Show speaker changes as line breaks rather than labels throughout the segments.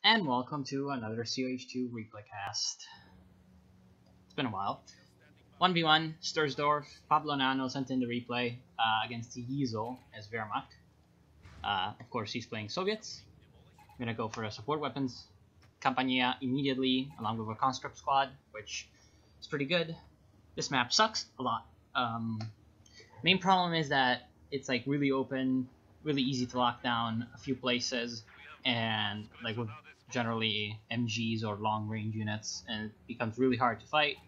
And welcome to another CoH2 replay cast. It's been a while. 1v1, Stursdorf, Pablo Nano sent in the replay against Yizel as Wehrmacht. Of course, he's playing Soviets. I'm gonna go for the support weapons. Campania immediately, along with a conscript squad, which is pretty good. This map sucks a lot. Main problem is that it's like really open, really easy to lock down a few places, and like with generally MGs or long range units, and it becomes really hard to fight.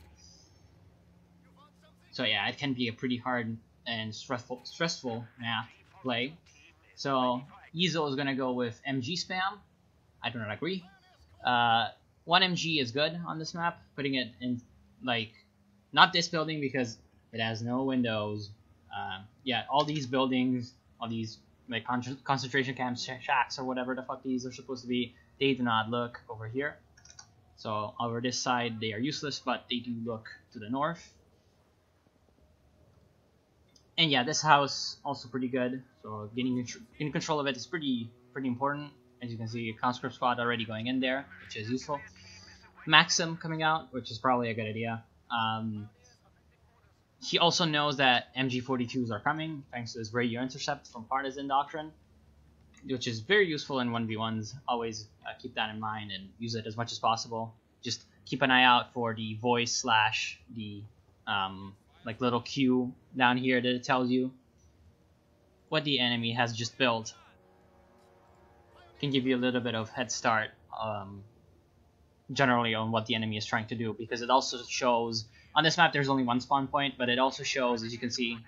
So yeah, it can be a pretty hard and stressful map to play. So Yizel is gonna go with MG spam. I do not agree. One MG is good on this map. Putting it in like not this building because it has no windows. Yeah, all these buildings, all these like concentration camps, shacks, or whatever the fuck these are supposed to be, they do not look over here. So over this side they are useless, but they do look to the north. And yeah, this house also pretty good. So getting control of it is pretty important. As you can see, conscript squad already going in there, which is useful. Maxim coming out, which is probably a good idea. He also knows that MG42s are coming, thanks to his radio intercept from Partisan doctrine, which is very useful in 1v1s. Always keep that in mind and use it as much as possible. Just keep an eye out for the voice / the like little cue down here that it tells you what the enemy has just built. Can give you a little bit of head start generally on what the enemy is trying to do, because it also shows on this map there's only one spawn point, but it also shows, as you can see,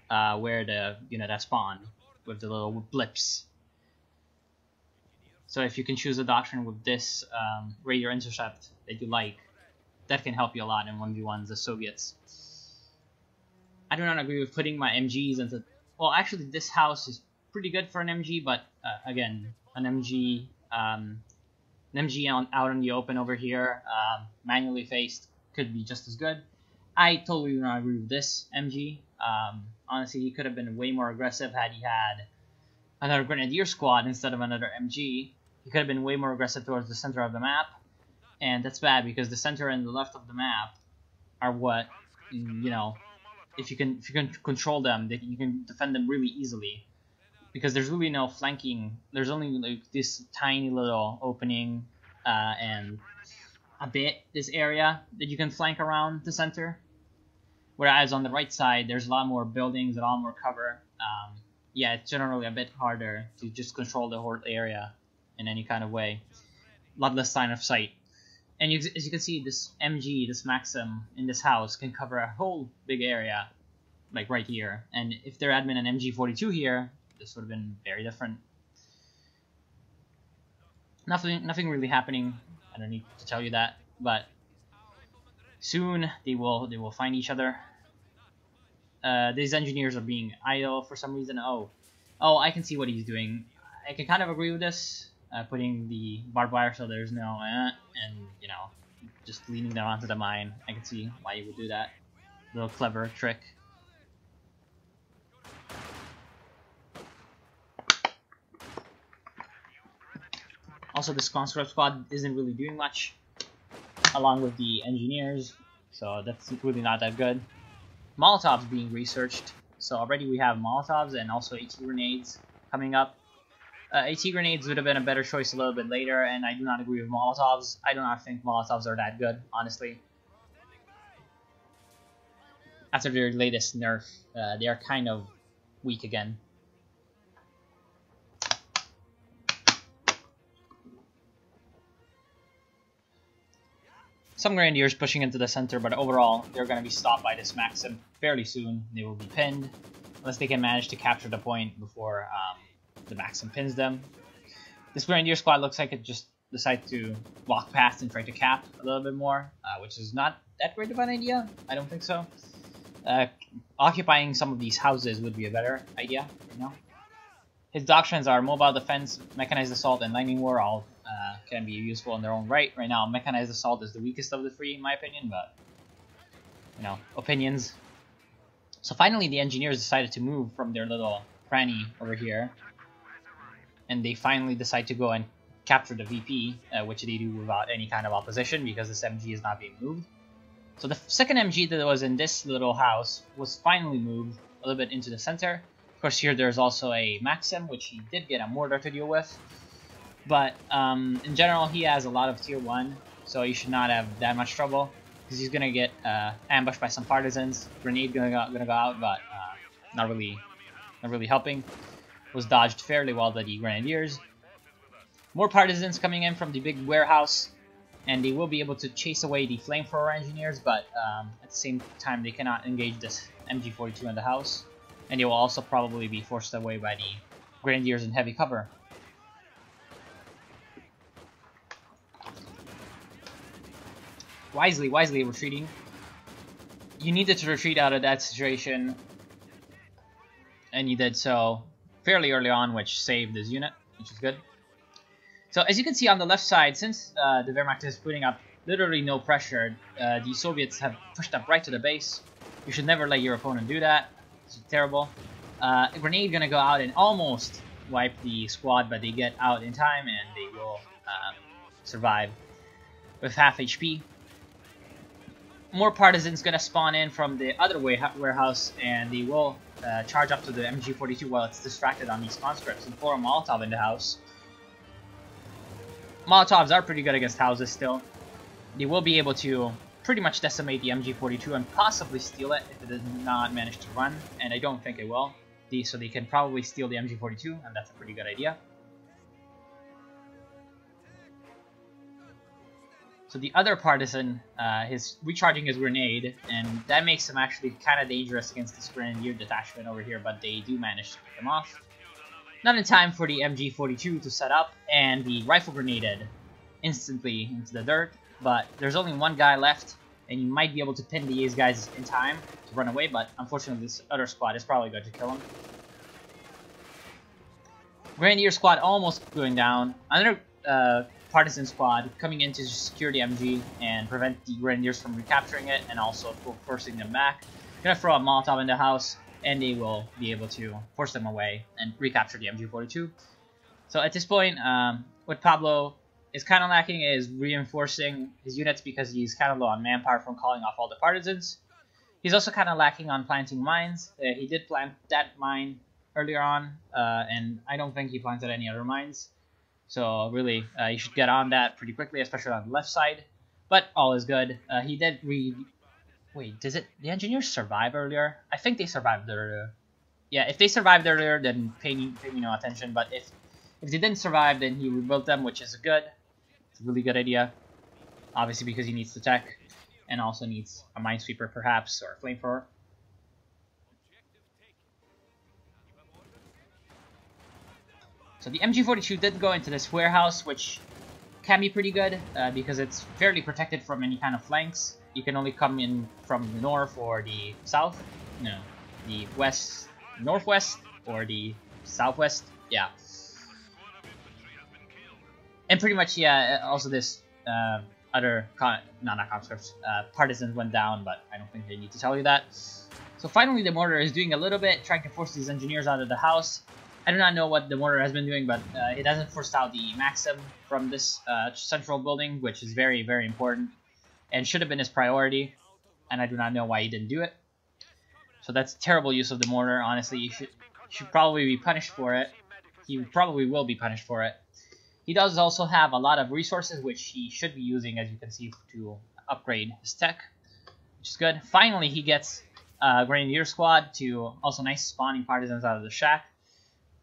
where the unit has spawned with the little blips. So if you can choose a doctrine with this radio intercept that you like, that can help you a lot in 1v1s as Soviets. I do not agree with putting my MGs into... Well, actually this house is pretty good for an MG, but again, an MG out in the open over here, manually faced, could be just as good. I totally do not agree with this MG. Honestly, he could have been way more aggressive had he had another Grenadier squad instead of another MG. He could have been way more aggressive towards the center of the map, and that's bad because the center and the left of the map are what, you know, if you can control them, that you can defend them really easily. Because there's really no flanking. There's only like this tiny little opening and a bit this area that you can flank around the center. Whereas on the right side, there's a lot more buildings, a lot more cover. Yeah, it's generally a bit harder to just control the whole area in any kind of way. A lot less line of sight. And as you can see, this MG, this Maxim in this house can cover a whole big area, like right here. And if there had been an MG42 here, this would have been very different. Nothing really happening. I don't need to tell you that, but soon they will find each other. These engineers are being idle for some reason. Oh, I can see what he's doing. I can kind of agree with this. Putting the barbed wire so there's no and you know, just leaning them onto the mine. I can see why you would do that. Little clever trick. Also, this conscript squad isn't really doing much, along with the engineers, so that's really not that good. Molotovs being researched, so already we have Molotovs and also AT grenades coming up. AT grenades would have been a better choice a little bit later, and I do not agree with Molotovs. I do not think Molotovs are that good, honestly. After their latest nerf, they are kind of weak again. Some Grenadiers pushing into the center, but overall, they're going to be stopped by this Maxim fairly soon. They will be pinned, unless they can manage to capture the point before the Maxim pins them. This Grenadier squad looks like it just decided to walk past and try to cap a little bit more, which is not that great of an idea. I don't think so. Occupying some of these houses would be a better idea, you know. His doctrines are mobile defense, mechanized assault, and lightning war. All can be useful in their own right. Right now, mechanized assault is the weakest of the three, in my opinion, but, you know, opinions. So finally, the engineers decided to move from their little cranny over here, and they finally decide to go and capture the VP, which they do without any kind of opposition because this MG is not being moved. So the second MG that was in this little house was finally moved a little bit into the center. Of course, here there's also a Maxim, which he did get a mortar to deal with. But in general, he has a lot of tier 1, so he should not have that much trouble. Because he's going to get ambushed by some Partisans. Grenade going to go out, but not really helping. Was dodged fairly well by the Grenadiers. More Partisans coming in from the big warehouse. And they will be able to chase away the Flamethrower Engineers, but at the same time they cannot engage this MG42 in the house. And they will also probably be forced away by the Grenadiers in heavy cover. Wisely retreating. You needed to retreat out of that situation, and you did so fairly early on, which saved this unit, which is good. So as you can see on the left side, since the Wehrmacht is putting up literally no pressure, the Soviets have pushed up right to the base. You should never let your opponent do that. It's terrible. A grenade gonna go out and almost wipe the squad, but they get out in time and they will survive with half HP. More Partisans gonna spawn in from the other warehouse, and they will charge up to the MG42 while it's distracted on these conscripts and pour a Molotov in the house. Molotovs are pretty good against houses still. They will be able to pretty much decimate the MG42 and possibly steal it if it does not manage to run, and I don't think it will. So they can probably steal the MG42, and that's a pretty good idea. So the other Partisan is recharging his grenade, and that makes him actually kind of dangerous against this Grenadier detachment over here, but they do manage to pick him off. Not in time for the MG42 to set up, and the rifle grenaded instantly into the dirt, but there's only one guy left, and you might be able to pin these guys in time to run away, but unfortunately this other squad is probably going to kill him. Grenadier squad almost going down. Another Partisan squad coming in to secure the MG and prevent the Grenadiers from recapturing it, and also forcing them back. Gonna throw a Molotov in the house, and they will be able to force them away and recapture the MG42. So at this point, what Pablo is kind of lacking is reinforcing his units because he's kind of low on manpower from calling off all the Partisans. He's also kind of lacking on planting mines. He did plant that mine earlier on, and I don't think he planted any other mines. So really, you should get on that pretty quickly, especially on the left side. But all is good. He did Wait, does the engineers survive earlier? I think they survived earlier. Yeah, if they survived earlier, then pay me no attention. But if they didn't survive, then he rebuilt them, which is good. It's a really good idea. Obviously, because he needs the tech, and also needs a minesweeper, perhaps, or a flamethrower. So the MG42 did go into this warehouse, which can be pretty good because it's fairly protected from any kind of flanks. You can only come in from the north or the south. No, the west, northwest, or the southwest. Yeah. And pretty much, yeah, also this other, not conscripts, Partisans went down, but I don't think they need to tell you that. So finally the mortar is doing a little bit, trying to force these engineers out of the house. I do not know what the mortar has been doing, but it hasn't forced out the Maxim from this central building, which is very, very important. And should have been his priority, and I do not know why he didn't do it. So that's terrible use of the mortar. Honestly, he should probably be punished for it. He probably will be punished for it. He does also have a lot of resources, which he should be using, as you can see, to upgrade his tech, which is good. Finally, he gets Grenadier Squad to also nice spawning Partisans out of the shack.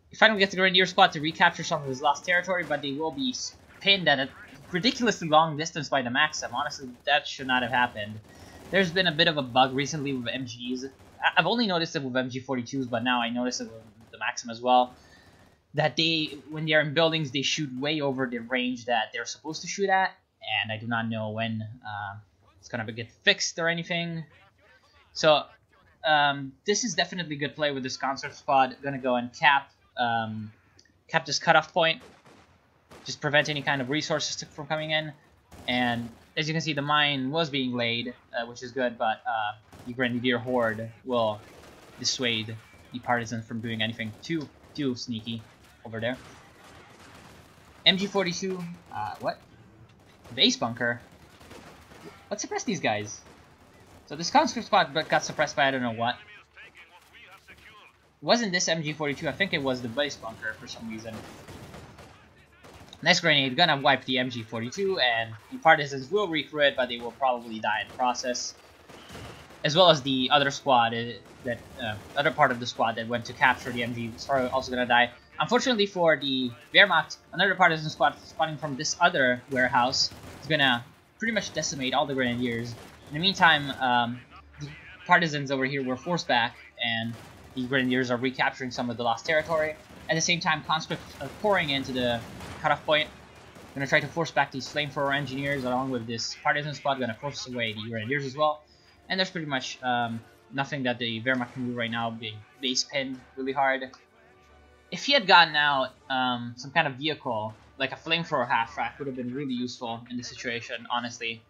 He finally gets the Grenadier Squad to recapture some of his lost territory, but they will be pinned at a ridiculously long distance by the Maxim. Honestly, that should not have happened. There's been a bit of a bug recently with MGs. I've only noticed it with MG42s, but now I notice it with the Maxim as well. That when they're in buildings, they shoot way over the range that they're supposed to shoot at, and I do not know when it's gonna get fixed or anything. So this is definitely good play with this concert squad. Gonna go and cap this cutoff point. Just prevent any kind of resources from coming in. And as you can see, the mine was being laid, which is good, but the Grenadier Horde will dissuade the Partisans from doing anything too sneaky over there. MG42, what? Base bunker? What suppressed these guys? So this conscript squad got suppressed by I don't know what. Wasn't this MG42? I think it was the base bunker for some reason. Next grenade, gonna wipe the MG42, and the Partisans will recruit it, but they will probably die in the process. As well as the other squad, other part of the squad that went to capture the MG is also gonna die. Unfortunately for the Wehrmacht, another Partisan squad spawning from this other warehouse is gonna pretty much decimate all the Grenadiers. In the meantime, the Partisans over here were forced back, and the Grenadiers are recapturing some of the lost territory. At the same time, conscripts are pouring into the cutoff point. Gonna try to force back these flamethrower engineers along with this Partisan squad, gonna force away the Grenadiers as well. And there's pretty much nothing that the Wehrmacht can do right now, being base pinned really hard. If he had gotten out some kind of vehicle, like a flamethrower half-track, would have been really useful in this situation, honestly.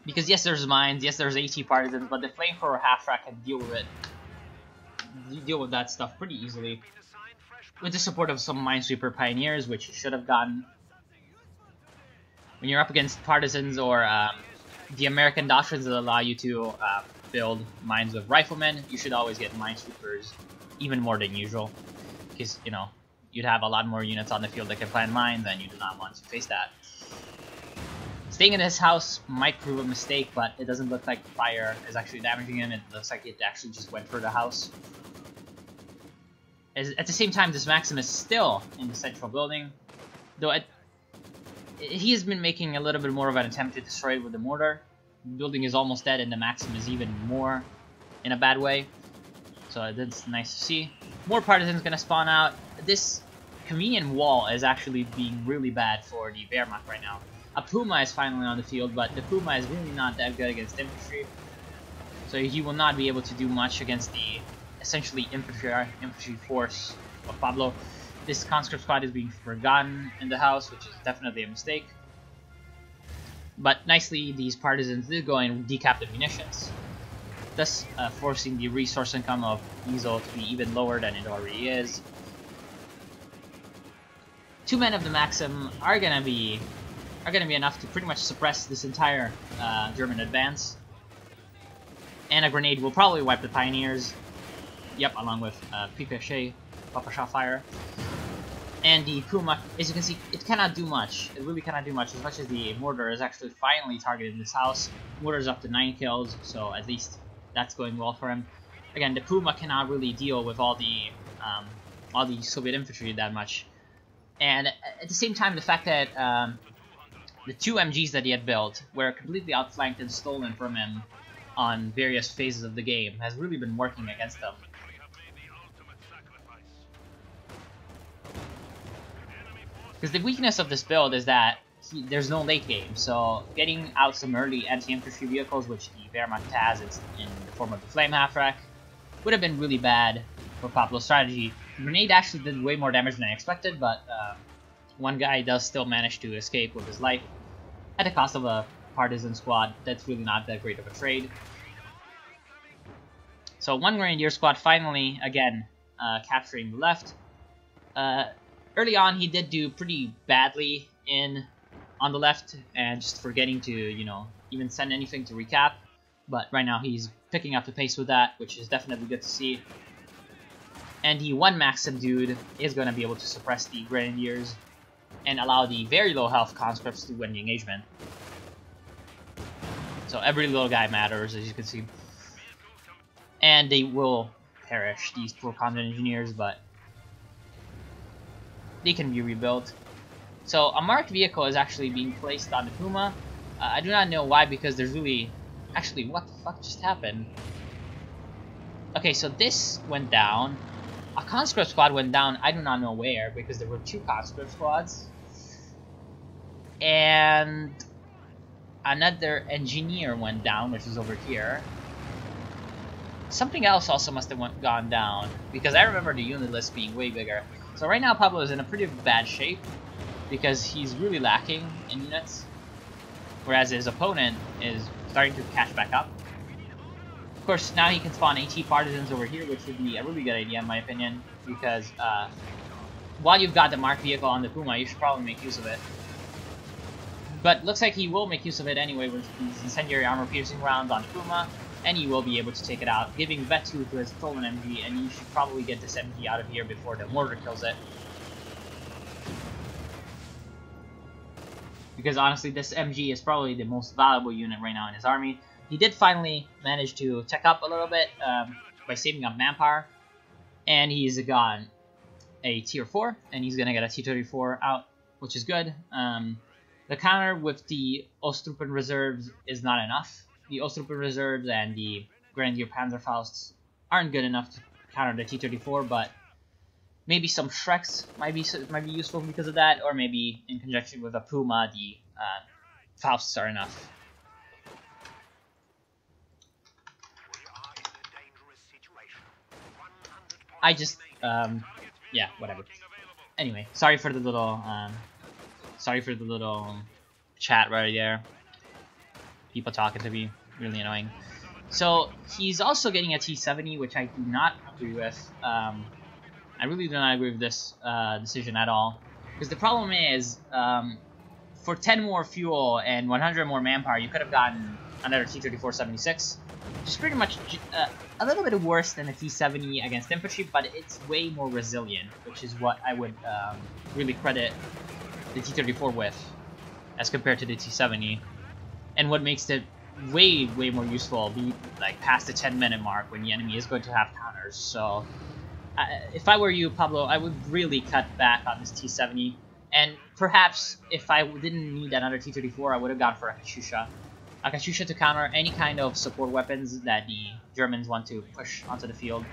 Because yes, there's mines, yes, there's AT Partisans, but the flamethrower half-track can deal with it. Deal with that stuff pretty easily. With the support of some Minesweeper Pioneers, which you should have gotten. When you're up against Partisans or the American doctrines that allow you to build mines with riflemen, you should always get Minesweepers even more than usual. Because, you know, you'd have a lot more units on the field that can plant mines, and you do not want to face that. Staying in his house might prove a mistake, but it doesn't look like fire is actually damaging him. It looks like it actually just went for the house. At the same time, this Maxim is still in the central building, though he has been making a little bit more of an attempt to destroy it with the mortar. The building is almost dead, and the Maxim is even more in a bad way. So that's nice to see. More Partisans gonna spawn out. This convenient wall is actually being really bad for the Wehrmacht right now. A Puma is finally on the field, but the Puma is really not that good against infantry. So he will not be able to do much against the essentially infantry force of Pablo. This conscript squad is being forgotten in the house, which is definitely a mistake. But nicely, these Partisans did go and decap the munitions, thus forcing the resource income of Diesel to be even lower than it already is. 2 men of the Maxim are gonna be enough to pretty much suppress this entire German advance. And a grenade will probably wipe the Pioneers. Yep, along with Papa Shot fire. And the Puma, as you can see, it cannot do much. It really cannot do much as the mortar is actually finally targeted this house. Mortar is up to 9 kills, so at least that's going well for him. Again, the Puma cannot really deal with all the Soviet infantry that much. And at the same time, the fact that the 2 MGs that he had built were completely outflanked and stolen from him on various phases of the game has really been working against them. Because the weakness of this build is that there's no late game, so getting out some early anti-infantry vehicles, which the Wehrmacht has in the form of the Flame Half-Rack, would have been really bad for Pablo's strategy. The grenade actually did way more damage than I expected, but one guy does still manage to escape with his life at the cost of a Partisan squad. That's really not that great of a trade. So one Grenadier squad finally, again, capturing the left. Early on, he did do pretty badly on the left, and just forgetting to, you know, even send anything to recap. But right now, he's picking up the pace with that, which is definitely good to see. And the 1 Maxim dude is going to be able to suppress the Grenadiers and allow the very low health conscripts to win the engagement. So every little guy matters, as you can see. And they will perish, these poor combat engineers, but they can be rebuilt. So a marked vehicle is actually being placed on the Puma. I do not know why, because there's really... Actually, what the fuck just happened? Okay, so this went down. A conscript squad went down, I do not know where, because there were 2 conscript squads. And another engineer went down, which is over here. Something else also must have gone down, because I remember the unit list being way bigger. So right now Pablo is in a pretty bad shape, because he's really lacking in units, whereas his opponent is starting to catch back up. Of course, now he can spawn AT Partisans over here, which would be a really good idea in my opinion, because while you've got the marked vehicle on the Puma, you should probably make use of it. But looks like he will make use of it anyway with these incendiary armor-piercing rounds on Puma, and he will be able to take it out, giving Vet2 to his stolen MG, and you should probably get this MG out of here before the mortar kills it. Because honestly, this MG is probably the most valuable unit right now in his army. He did finally manage to tech up a little bit by saving up manpower, and he's got a tier 4, and he's gonna get a T-34 out, which is good. The counter with the Ostruppen reserves is not enough. The Ostruppen reserves and the Grenadier Panzerfausts aren't good enough to counter the T-34, but maybe some Shreks might be useful because of that, or maybe in conjunction with a Puma, the Fausts are enough. I just, yeah, whatever. Anyway, sorry for the little chat right there. People talking to me, really annoying. So he's also getting a T-70, which I do not agree with. I really do not agree with this decision at all, because the problem is, for 10 more fuel and 100 more manpower, you could have gotten another T-34-76, which is pretty much a little bit worse than a T-70 against infantry, but it's way more resilient, which is what I would really credit the T-34 with, as compared to the T-70, and what makes it way more useful be like past the 10-minute mark when the enemy is going to have counters. So if I were you, Pablo, I would really cut back on this T-70, and perhaps if I didn't need another T-34, I would have gone for a Katyusha. A Katyusha to counter any kind of support weapons that the Germans want to push onto the field.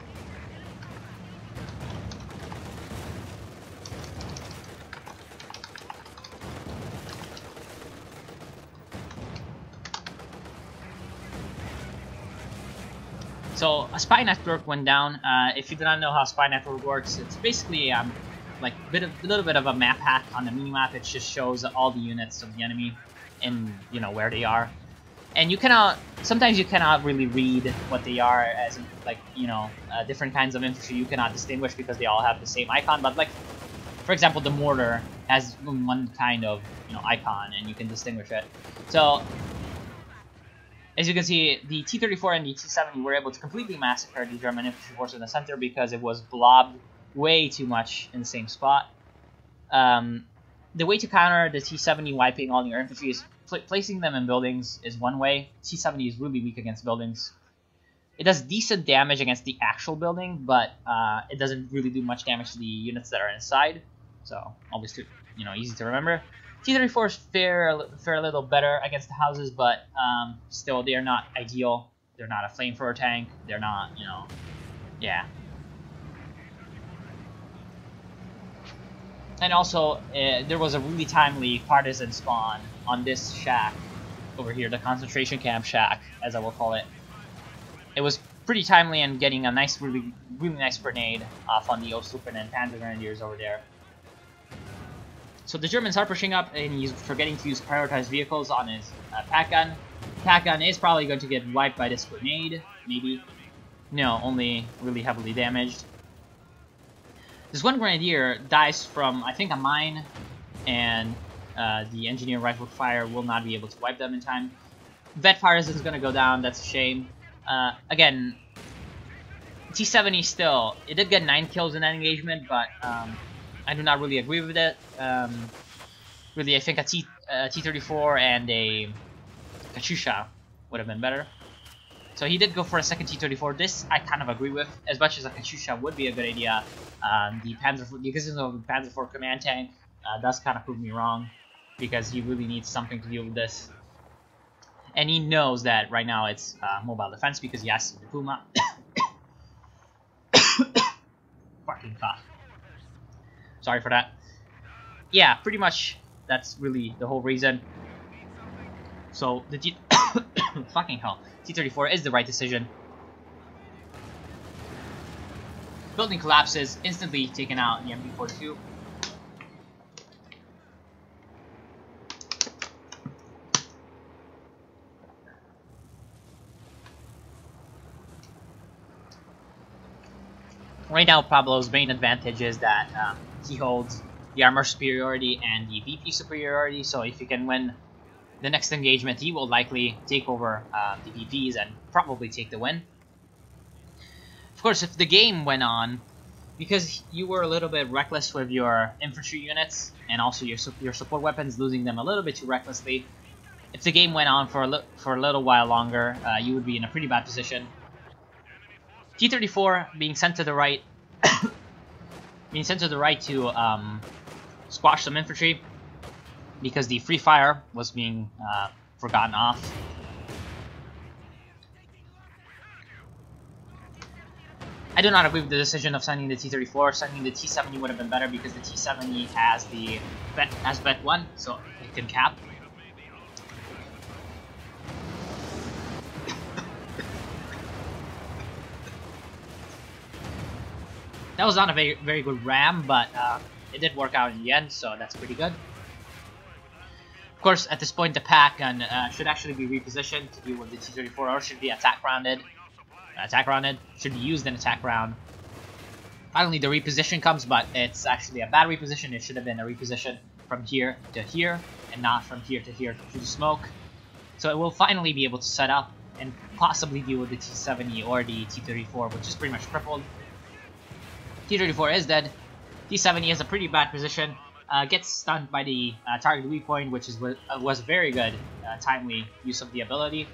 So a spy network went down. If you do not know how spy network works, it's basically like a little bit of a map hack on the minimap. It just shows all the units of the enemy and where they are. And you cannot, sometimes you cannot really read what they are, as like different kinds of infantry you cannot distinguish because they all have the same icon. But like, for example, the mortar has one kind of icon, and you can distinguish it. So as you can see, the T-34 and the T-70 were able to completely massacre the German infantry force in the center because it was blobbed way too much in the same spot. The way to counter the T-70 wiping all your infantry is placing them in buildings is one way. T-70 is really weak against buildings. It does decent damage against the actual building, but it doesn't really do much damage to the units that are inside. So always easy to remember. T-34s fare a little better against the houses, but still they are not ideal. They're not a flamethrower tank. They're not, yeah. And also, there was a really timely partisan spawn on this shack over here, the concentration camp shack, as I will call it. It was pretty timely and getting a nice, really nice grenade off on the Ostruppen and Panzer Grenadiers over there. So the Germans are pushing up, and he's forgetting to use prioritized vehicles on his pack gun. Pack gun is probably going to get wiped by this grenade, maybe. No, only really heavily damaged. This one Grenadier dies from, I think, a mine, and the engineer rifle fire will not be able to wipe them in time. Vet Partisans is going to go down, that's a shame. Again, T-70 still, it did get 9 kills in that engagement, but I do not really agree with it. Really, I think a T-34 and a Katyusha would have been better. So he did go for a second T-34. This I kind of agree with. As much as a Katyusha would be a good idea, the existence of the Panzer IV command tank does kind of prove me wrong, because he really needs something to deal with this. And he knows that right now it's mobile defense because he has the Puma. Fucking cough. Sorry for that. Yeah, pretty much that's really the whole reason. So the fucking hell, T-34 is the right decision. Building collapses, instantly taken out the MB-42. Right now, Pablo's main advantage is that he holds the armor superiority and the VP superiority, so if he can win the next engagement, he will likely take over the VPs and probably take the win. Of course, if the game went on, because you were a little bit reckless with your infantry units and also your support weapons, losing them a little bit too recklessly, if the game went on for a little while longer, you would be in a pretty bad position. T-34 being sent to the right, to squash some infantry because the free fire was being forgotten off. I do not agree with the decision of sending the T-34. Sending the T-70 would have been better because the T-70 has the vet 1, so it can cap. That was not a very good ram, but it did work out in the end, so that's pretty good. Of course, at this point, the pack gun should actually be repositioned to deal with the T-34, or should be attack rounded. Should be used in attack round. Finally, the reposition comes, but it's actually a bad reposition. It should have been a reposition from here to here, and not from here to here through the smoke. So it will finally be able to set up and possibly deal with the T-70 or the T-34, which is pretty much crippled. T-34 is dead. T-70 is a pretty bad position. Gets stunned by the target weak point, which was very good, timely use of the ability.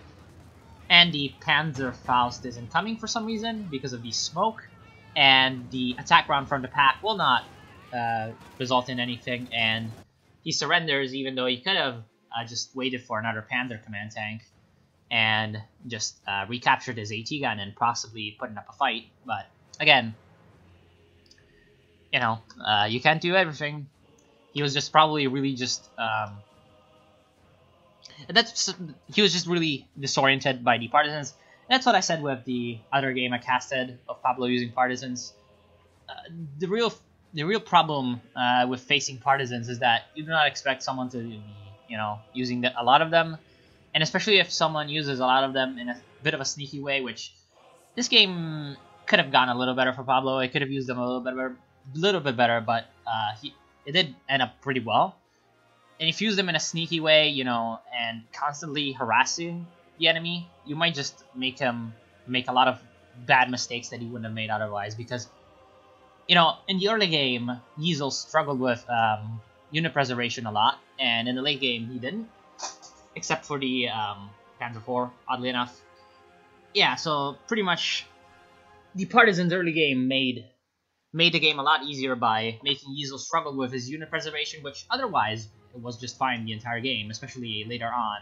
And the Panzerfaust isn't coming for some reason because of the smoke, and the attack round from the pack will not result in anything, and he surrenders even though he could have just waited for another Panzer command tank and just recaptured his AT gun and possibly putting up a fight. But again, you know, you can't do everything. He was just probably really just he was just really disoriented by the Partisans. That's what I said with the other game I casted of Pablo using Partisans. The real problem with facing Partisans is that you do not expect someone to be, you know, using a lot of them, and especially if someone uses a lot of them in a bit of a sneaky way, which this game could have gone a little better for Pablo. It could have used them a little bit better, but it did end up pretty well. And if you use them in a sneaky way, you know, and constantly harassing the enemy, you might just make him make a lot of bad mistakes that he wouldn't have made otherwise. Because, you know, in the early game, Yeezel struggled with unit preservation a lot, and in the late game, he didn't, except for the Panzer IV, oddly enough. Yeah, so pretty much the Partisans early game made the game a lot easier by making Yeezel struggle with his unit preservation, which otherwise it was just fine the entire game, especially later on.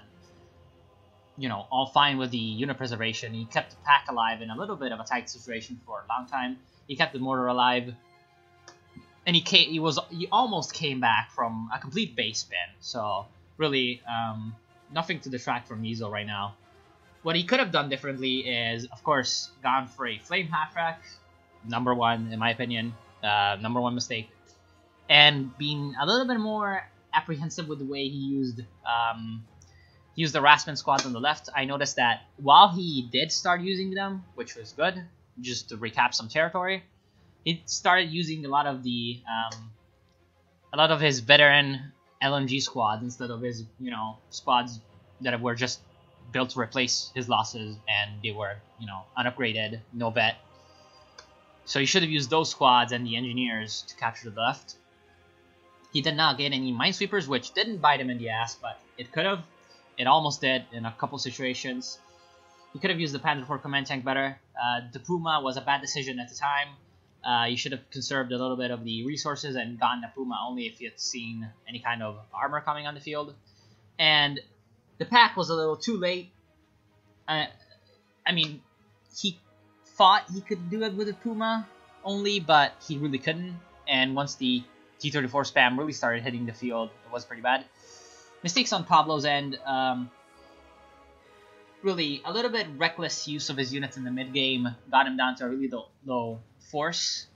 You know, all fine with the unit preservation. He kept the pack alive in a little bit of a tight situation for a long time. He kept the mortar alive, and he almost came back from a complete base spin. So really, nothing to detract from Yeezel right now. What he could have done differently is, of course, gone for a flame half-rack. Number one, in my opinion, number one mistake, and being a little bit more apprehensive with the way he used the Rasman squads on the left. I noticed that while he did start using them, which was good, just to recap some territory, he started using a lot of his veteran LMG squads instead of his, you know, squads that were just built to replace his losses, and they were, you know, unupgraded, no vet. So he should have used those squads and the engineers to capture the left. He did not get any minesweepers, which didn't bite him in the ass, but it could have. It almost did in a couple situations. He could have used the Panzer IV command tank better. The Puma was a bad decision at the time. You should have conserved a little bit of the resources and gotten the Puma only if you had seen any kind of armor coming on the field. And the pack was a little too late. I mean, he thought he could do it with the Puma only, but he really couldn't. And once the T-34 spam really started hitting the field, it was pretty bad. Mistakes on Pablo's end. Really, a little bit reckless use of his units in the mid-game got him down to a really low force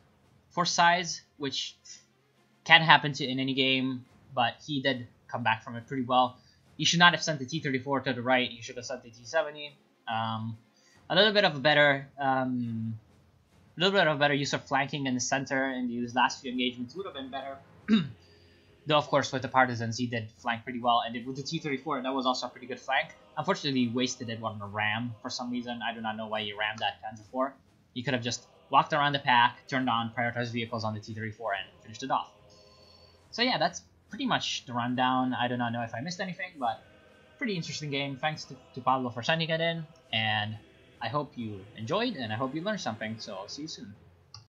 size, which can happen in any game, but he did come back from it pretty well. You should not have sent the T-34 to the right. You should have sent the T-70. A little bit of a better little bit of a better use of flanking in the center in these last few engagements would have been better. Though, of course, with the Partisans, he did flank pretty well. And with the T-34, that was also a pretty good flank. Unfortunately, he wasted it on a ram for some reason. I do not know why he rammed that Panzer IV. He could have just walked around the pack, turned on prioritized vehicles on the T-34, and finished it off. So yeah, that's pretty much the rundown. I do not know if I missed anything, but pretty interesting game. Thanks to Pablo for sending it in. And I hope you enjoyed, and I hope you learned something. So I'll see you soon.